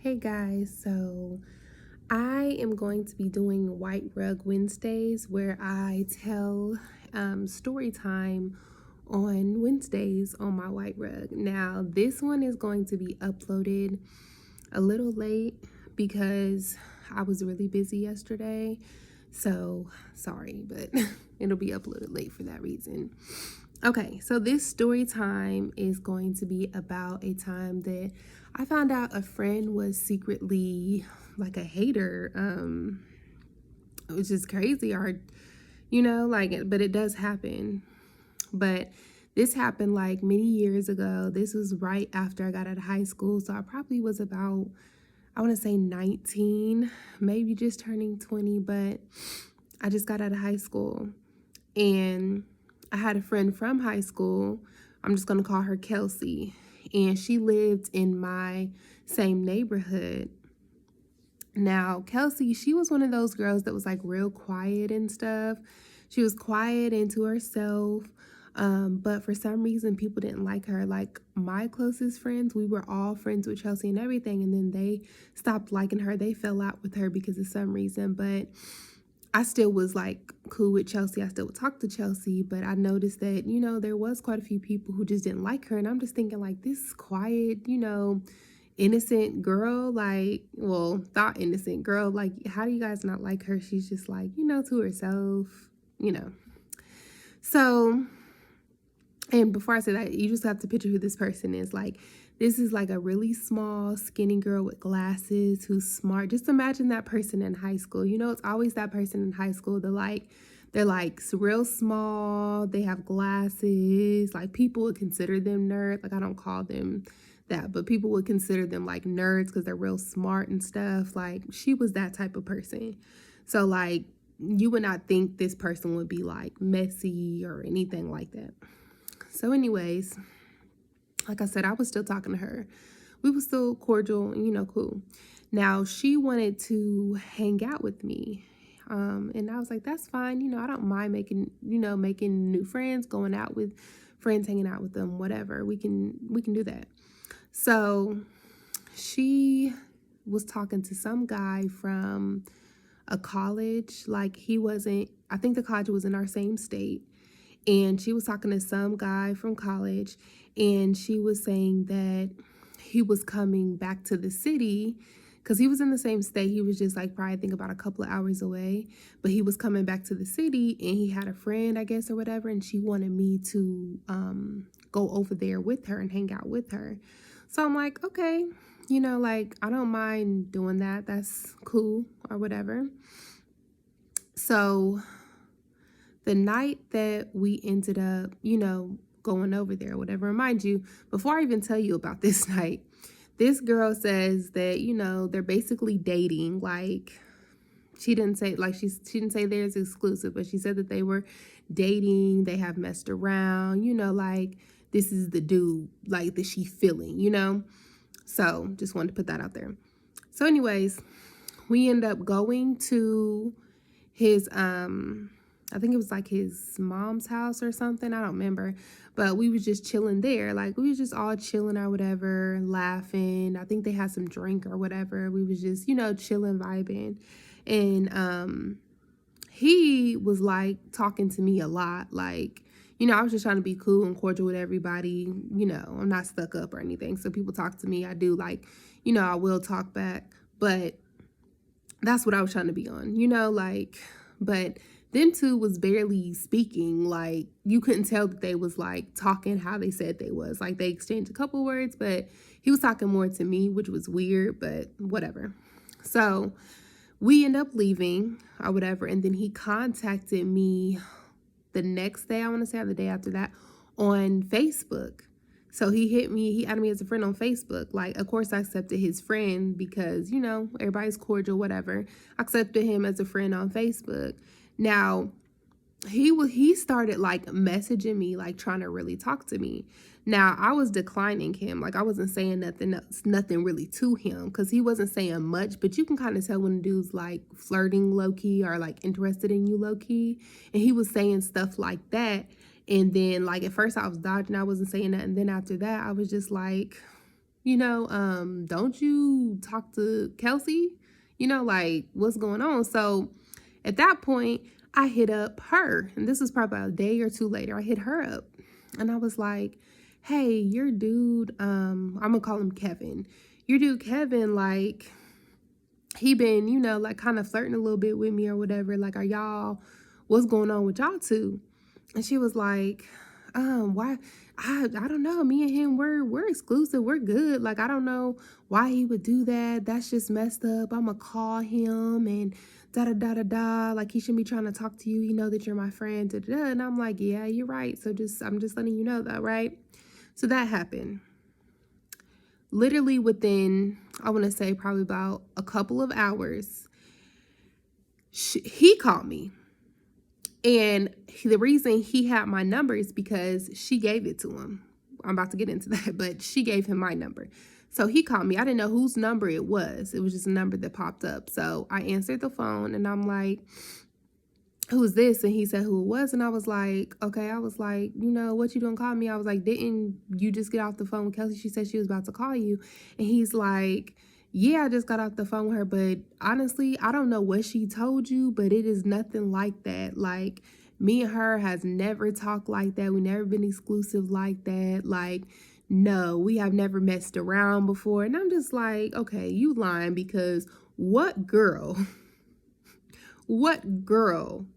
Hey guys, so I am going to be doing White Rug Wednesdays where I tell story time on Wednesdays on my white rug. Now, this one is going to be uploaded a little late because I was really busy yesterday. So, sorry, but it'll be uploaded late for that reason. Okay, so this story time is going to be about a time that I found out a friend was secretly like a hater. It was just crazy, or but it does happen. But this happened like many years ago. This was right after I got out of high school, so I probably was about, I want to say 19, maybe just turning 20, but I just got out of high school. And I had a friend from high school. I'm just going to call her Kelsey. And she lived in my same neighborhood. Now, Kelsey, she was one of those girls that was like real quiet and stuff. She was quiet and to herself. But for some reason, people didn't like her. Like my closest friends, we were all friends with Chelsea and everything. And then they stopped liking her. They fell out with her because of some reason. But I still was like cool with Chelsea. I still would talk to Chelsea, but I noticed that, there was quite a few people who just didn't like her. And I'm just thinking like this quiet, innocent girl, thought innocent girl, like, how do you guys not like her? She's just like, to herself, you know. So, and before I say that, you just have to picture who this person is. Like, this is like a really small, skinny girl with glasses who's smart. Just imagine that person in high school. It's always that person in high school. They're like real small. They have glasses. Like people would consider them nerds. Like I don't call them that, but people would consider them like nerds because they're real smart and stuff. Like she was that type of person. So like you would not think this person would be like messy or anything like that. So anyways, like I said, I was still talking to her. We were still cordial and, cool. Now, she wanted to hang out with me. And I was like, that's fine. I don't mind making new friends, going out with friends, hanging out with them, whatever. We can do that. So she was talking to some guy from a college. Like I think the college was in our same state. And she was talking to some guy from college, and she was saying that he was coming back to the city because he was in the same state. He was just like probably I think about a couple of hours away, but he was coming back to the city and he had a friend, I guess, or whatever. And she wanted me to go over there with her and hang out with her. So I'm like, okay, like I don't mind doing that. That's cool or whatever. So the night that we ended up, going over there, whatever, mind you, before I even tell you about this night, this girl says that, they're basically dating. Like she didn't say she didn't say there's exclusive, but she said that they were dating, they have messed around, like this is the dude like that she feeling. So just wanted to put that out there. So anyways, we end up going to his I think it was like his mom's house or something. I don't remember. But we was just chilling there. Like we was just all chilling or whatever, laughing. I think they had some drink or whatever. We was just, chilling, vibing. And he was like talking to me a lot. Like, I was just trying to be cool and cordial with everybody. I'm not stuck up or anything. So people talk to me. I do like, I will talk back. But that's what I was trying to be on, but them two was barely speaking. Like you couldn't tell that they was like talking how they said they was. Like they exchanged a couple words, but he was talking more to me, which was weird, but whatever. So we end up leaving or whatever. And then he contacted me the next day, I want to say, or the day after that, on Facebook. So he added me as a friend on Facebook. Like, of course, I accepted his friend because, everybody's cordial, whatever. I accepted him as a friend on Facebook. Now, he started like messaging me, like trying to really talk to me. Now, I was declining him. Like, I wasn't saying nothing really to him because he wasn't saying much. But you can kind of tell when a dude's like flirting low key or like interested in you low key. And he was saying stuff like that. And then, like, at first I was dodging. I wasn't saying that. And then after that, I was just like, Don't you talk to Kelsey? Like, what's going on? So at that point, I hit up her, and this was probably about a day or two later. I hit her up, and I was like, hey, your dude, I'm gonna call him Kevin. Your dude Kevin, like, he been, like kind of flirting a little bit with me or whatever. Like, what's going on with y'all two? And she was like, why? I don't know. Me and him, we're exclusive. We're good. Like, I don't know why he would do that. That's just messed up. I'ma call him and da da da da da. Like, he shouldn't be trying to talk to you. He know that you're my friend. Da da da. And I'm like, yeah, you're right. So I'm just letting you know that, right? So that happened. Literally within, I want to say probably about a couple of hours, he called me. And the reason he had my number is because she gave it to him. I'm about to get into that, but she gave him my number. So he called me. I didn't know whose number it was. It was just a number that popped up. So I answered the phone and I'm like, who's this? And he said who it was. And I was like, okay. I was like, what you doing call me? I was like, didn't you just get off the phone with Kelsey? She said she was about to call you. And he's like, yeah, I just got off the phone with her. But honestly, I don't know what she told you, but it is nothing like that. Like, me and her has never talked like that. We never been exclusive like that. Like, no, we have never messed around before. And I'm just like, okay, you lying, because what girl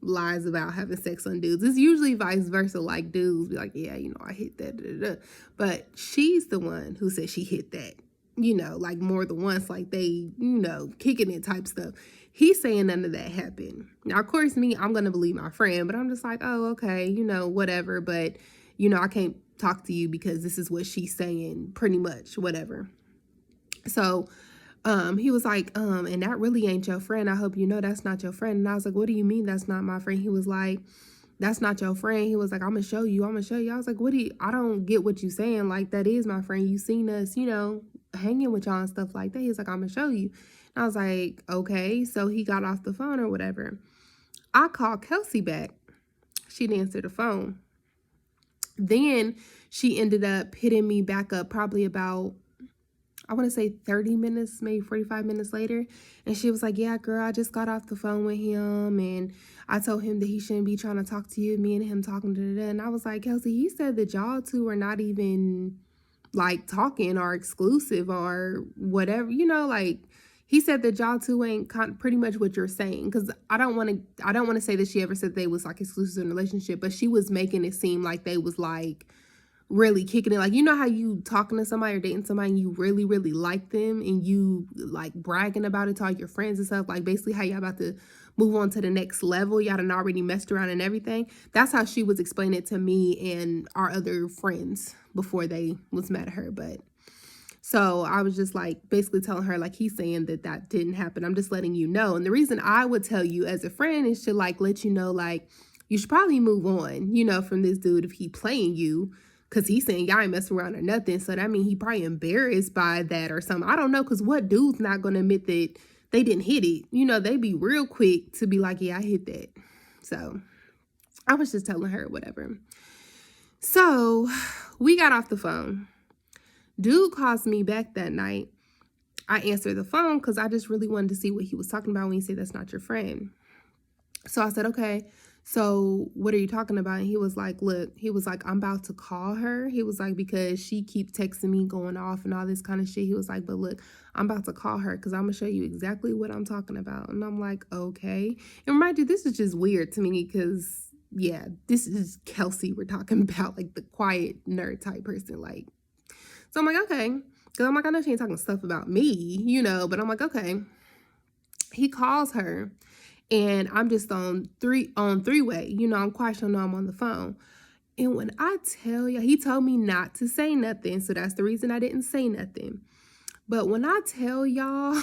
lies about having sex on dudes? It's usually vice versa. Like, dudes be like, yeah, I hit that. Da, da, da. But she's the one who said she hit that, like more than once, like they, kicking it type stuff. He's saying none of that happened. Now, of course, I'm going to believe my friend, but I'm just like, oh, okay, whatever. But, I can't talk to you because this is what she's saying, pretty much, whatever. So, he was like, and that really ain't your friend. I hope you know that's not your friend. And I was like, what do you mean that's not my friend? He was like, that's not your friend. He was like, I'm gonna show you. I was like, I don't get what you saying. Like, that is my friend. You seen us, hanging with y'all and stuff like that. He's like, I'm gonna show you. And I was like, okay. So he got off the phone or whatever. I called Kelsey back. She didn't answer the phone. Then she ended up hitting me back up probably about, I want to say 30 minutes, maybe 45 minutes later. And she was like, yeah, girl, I just got off the phone with him. And I told him that he shouldn't be trying to talk to you. Me and him talking. Da, da, da. And I was like, Kelsey, he said that y'all two are not even like talking or exclusive or whatever, like he said that y'all two ain't pretty much what you're saying. Cause I don't want to say that she ever said they was like exclusive in a relationship, but she was making it seem like they was like really kicking it. Like, how you talking to somebody or dating somebody and you really, really like them and you like bragging about it to all your friends and stuff, like basically how y'all about to move on to the next level. Y'all done already messed around and everything. That's how she was explaining it to me and our other friends before they was mad at her. But so I was just like basically telling her, like, he's saying that didn't happen. I'm just letting you know. And the reason I would tell you as a friend is to like let you know, like, you should probably move on, from this dude if he playing you. Because he's saying y'all ain't messing around or nothing. So that means he probably embarrassed by that or something. I don't know. Because what dude's not going to admit that they didn't hit it? They be real quick to be like, yeah, I hit that. So I was just telling her whatever. So we got off the phone. Dude calls me back that night. I answered the phone because I just really wanted to see what he was talking about when he said that's not your friend. So I said, okay. So what are you talking about? And he was like, look, I'm about to call her. He was like, because she keeps texting me going off and all this kind of shit. He was like, but look, I'm about to call her because I'm going to show you exactly what I'm talking about. And I'm like, okay. And mind you, this is just weird to me because, yeah, this is Kelsey we're talking about, like the quiet nerd type person. Like, so I'm like, okay. Because I'm like, I know she ain't talking stuff about me, but I'm like, okay. He calls her. And I'm just on three-way. I'm quite sure I'm on the phone. And when I tell you, he told me not to say nothing. So that's the reason I didn't say nothing. But when I tell y'all,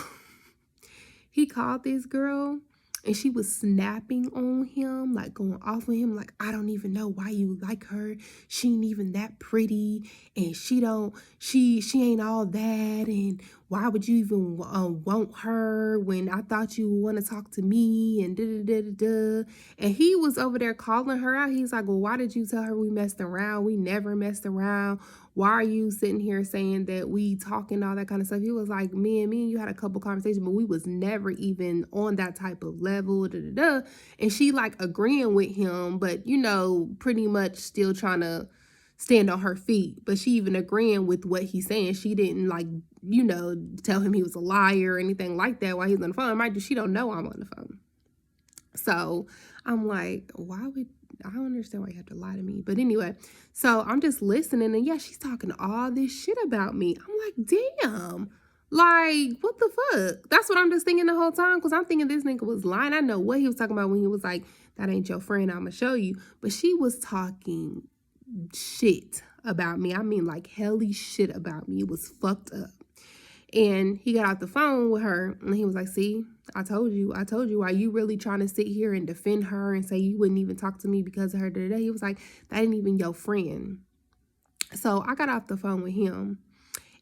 he called this girl and she was snapping on him, like going off on him. Like, I don't even know why you like her. She ain't even that pretty. And she ain't all that. And why would you even want her when I thought you would want to talk to me and da da da da da. And he was over there calling her out. He's like, well, why did you tell her we messed around? We never messed around. Why are you sitting here saying that we talking all that kind of stuff? He was like, me and you had a couple conversations, but we was never even on that type of level. Da, da, da. And she like agreeing with him, but pretty much still trying to stand on her feet. But she even agreeing with what he's saying. She didn't tell him he was a liar or anything like that while he was on the phone. Mind you, she don't know I'm on the phone. So I'm like, I don't understand why you have to lie to me. But anyway, so I'm just listening, and yeah, she's talking all this shit about me. I'm like, damn, like, what the fuck? That's what I'm just thinking the whole time, because I'm thinking this nigga was lying. I know what he was talking about when he was like, that ain't your friend, I'ma show you. But she was talking shit about me. I mean, like, helly shit about me. It was fucked up. And he got off the phone with her and he was like, see, I told you, why you really trying to sit here and defend her and say you wouldn't even talk to me because of her today? He was like, that ain't even your friend. So I got off the phone with him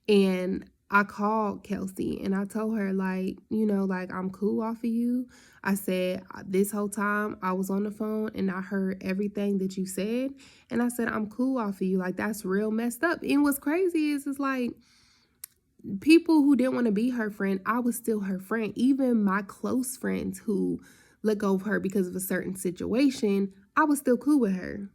and I called Kelsey and I told her, like, I'm cool off of you. I said, this whole time I was on the phone and I heard everything that you said. And I said, I'm cool off of you. Like, that's real messed up. And what's crazy is it's like, people who didn't want to be her friend, I was still her friend. Even my close friends who let go of her because of a certain situation, I was still cool with her,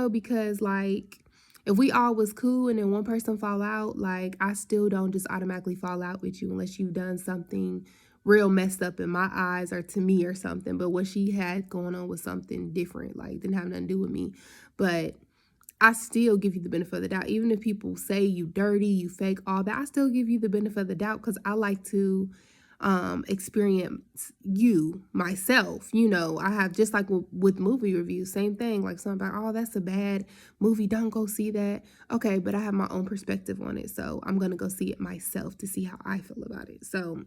because like, if we all was cool and then one person fall out, like, I still don't just automatically fall out with you unless you've done something real messed up in my eyes or to me or something. But what she had going on was something different, like, didn't have nothing to do with me. But I still give you the benefit of the doubt. Even if people say you dirty, you fake, all that, I still give you the benefit of the doubt because I like to experience you myself. I have, just like with movie reviews, same thing. Like, something about, oh, that's a bad movie, don't go see that. Okay, but I have my own perspective on it, so I'm going to go see it myself to see how I feel about it. So,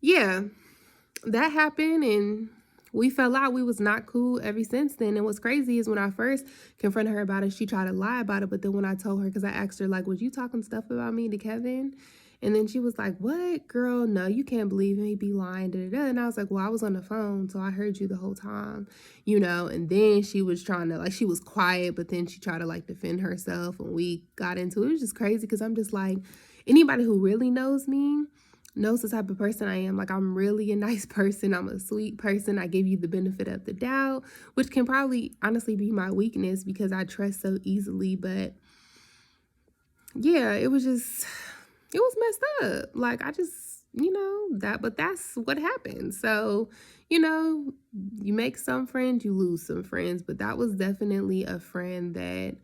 yeah, that happened and we fell out. We was not cool ever since then. And what's crazy is when I first confronted her about it, she tried to lie about it. But then when I told her, because I asked her, like, was you talking stuff about me to Kevin? And then she was like, what? Girl, no, you can't believe him. He be lying. Da, da, da. And I was like, well, I was on the phone, so I heard you the whole time, And then she was trying to, like, she was quiet, but then she tried to, like, defend herself. And we got into it. It was just crazy because I'm just like, anybody who really knows me knows the type of person I am. Like, I'm really a nice person. I'm a sweet person. I give you the benefit of the doubt, which can probably honestly be my weakness because I trust so easily. But yeah, it was messed up. Like, I just, but that's what happens. So, you make some friends, you lose some friends. But that was definitely a friend that,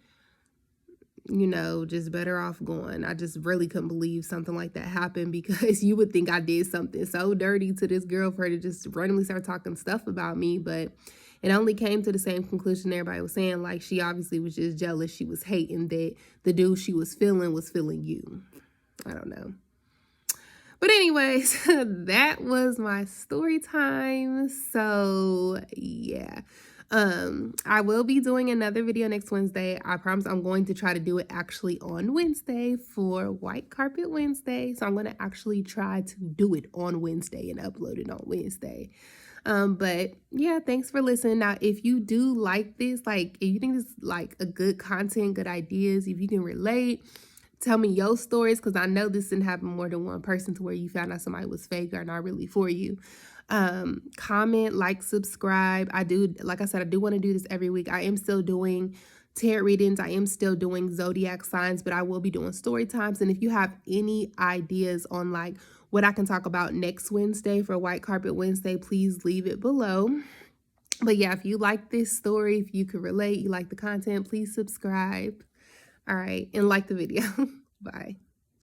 just better off going. I just really couldn't believe something like that happened because you would think I did something so dirty to this girl for her to just randomly start talking stuff about me. But it only came to the same conclusion everybody was saying. Like, she obviously was just jealous. She was hating that the dude she was feeling you. I don't know. But anyways, that was my story time. So yeah. I will be doing another video next Wednesday. I promise I'm going to try to do it actually on Wednesday for White Carpet Wednesday. So I'm going to actually try to do it on Wednesday and upload it on Wednesday. But yeah, thanks for listening. Now, if you do like this, like, if you think this is like a good content, good ideas, if you can relate, tell me your stories, because I know this didn't happen more than one person to where you found out somebody was fake or not really for you. Comment, like, subscribe. Like I said, I do want to do this every week. I am still doing tarot readings. I am still doing zodiac signs, but I will be doing story times. And if you have any ideas on like what I can talk about next Wednesday for White Carpet Wednesday, please leave it below. But yeah, if you like this story, if you can relate, you like the content, please subscribe. All right, and like the video. Bye.